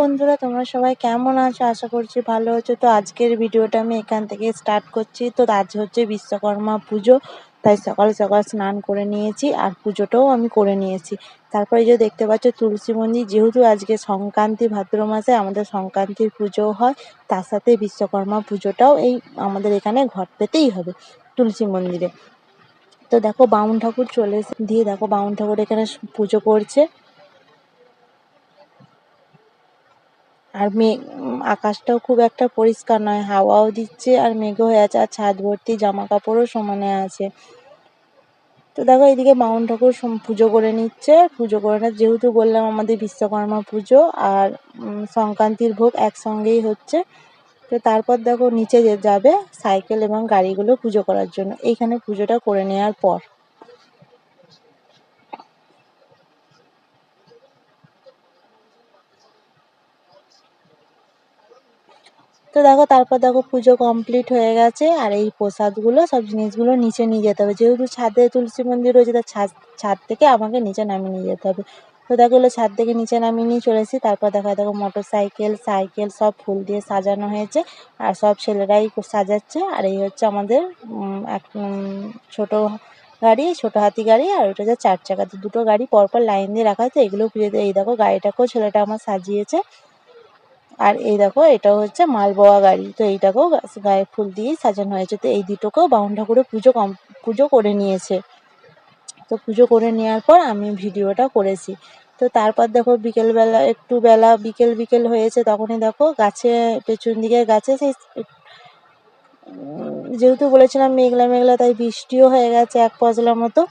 বন্ধুরা, তোমরা সবাই কেমন আছো? আশা করছি ভালো আছো। তো আজকের ভিডিওটা আমি এখান থেকে স্টার্ট করছি। তো আজ হচ্ছে বিশ্বকর্মা পুজো, তাই সকাল সকাল স্নান করে নিয়েছি আর পুজোটাও আমি করে নিয়েছি। তারপরে যে দেখতে পাচ্ছ তুলসী মন্দির, যেহেতু আজকে সংক্রান্তি, ভাদ্র মাসে আমাদের সংক্রান্তির পুজো হয়, তার সাথে বিশ্বকর্মা পুজোটাও এই আমাদের এখানে ঘট পেতেই হবে তুলসী মন্দিরে। তো দেখো বামুন ঠাকুর চলে এসে দিয়ে দেখো বামুন ঠাকুর এখানে পুজো করছে। আর আকাশটাও খুব একটা পরিষ্কার নয়, হাওয়াও দিচ্ছে আর মেঘও হয়ে আছে, আর ছাদ ভর্তি জামা কাপড়ও সমানে আছে। তো দেখো এইদিকে বামুন ঠাকুর পুজো করে নিচ্ছে। পুজো করে না, যেহেতু বললাম আমাদের বিশ্বকর্মা পুজো আর সংক্রান্তির ভোগ একসঙ্গেই হচ্ছে। তো তারপর দেখো নিচে যাবে সাইকেল এবং গাড়িগুলো পুজো করার জন্য, এইখানে পুজোটা করে নেওয়ার পর। তো দেখো তারপর দেখো পুজো কমপ্লিট হয়ে গেছে, আর এই প্রসাদগুলো সব জিনিসগুলো নিচে নিয়ে যেতে হবে, যেহেতু ছাদে তুলসী মন্দির রয়েছে, তার ছাদ থেকে আমাকে নিচে নামিয়ে নিয়ে যেতে হবে। তো দেখো এগুলো ছাদ থেকে নিচে নামিয়ে নিয়ে চলে এসেছি। তারপর দেখো মোটর সাইকেল সাইকেল সব ফুল দিয়ে সাজানো হয়েছে, আর সব ছেলেরাই সাজাচ্ছে। আর এই হচ্ছে আমাদের ছোট গাড়ি, ছোট হাতি গাড়ি, আর ওটা যে 4 চাকা, দুটো গাড়ি পরপর লাইন দিয়ে রাখা আছে, এগুলো পুজোতে। এই দেখো গাড়িটাকেও ছেলেটা আমার সাজিয়েছে। আর এই দেখো এটাও হচ্ছে মালবোয়া গাড়ি, তো এইটাকেও গায়ে ফুল দিয়ে সাজানো হয়েছে। তো এই দুটোকেও বামুন ঠাকুরের পুজো করে নিয়েছে। তো পুজো করে নেওয়ার পর আমি ভিডিওটা করেছি। তো তারপর দেখো বিকেলবেলা একটু বিকেল বিকেল হয়েছে, তখনই দেখো গাছে, পেছন দিকের গাছে সেই যেহেতু বলেছিলাম মেঘলা মেঘলা, তাই বৃষ্টিও হয়ে গেছে এক পশলা মতো।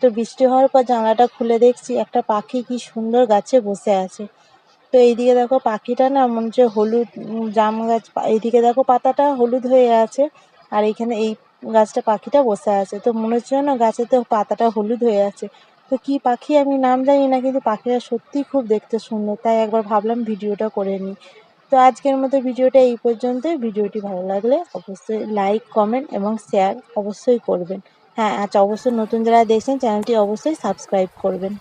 তো বৃষ্টি হওয়ার পর জানলাটা খুলে দেখছি একটা পাখি কি সুন্দর গাছে বসে আছে। তো এইদিকে দেখো পাখিটা না মনে হচ্ছে হলুদ, জাম গাছ, এইদিকে দেখো পাতাটা হলুদ হয়ে আছে, আর এইখানে এই গাছটা পাখিটা বসে আছে। তো মনে হচ্ছে না গাছেতে পাতাটা হলুদ হয়ে আছে। তো কি পাখি আমি নাম জানি না, কিন্তু পাখিটা সত্যিই খুব দেখতে সুন্দর, তাই একবার ভাবলাম ভিডিওটা করে নিই। তো আজকের মতো ভিডিওটা এই পর্যন্তই। ভিডিওটি ভালো লাগলে অবশ্যই লাইক, কমেন্ট এবং শেয়ার অবশ্যই করবেন। হ্যাঁ, আচ্ছা, অবশ্যই নতুন যারা দেখছেন চ্যানেলটি অবশ্যই সাবস্ক্রাইব করবেন।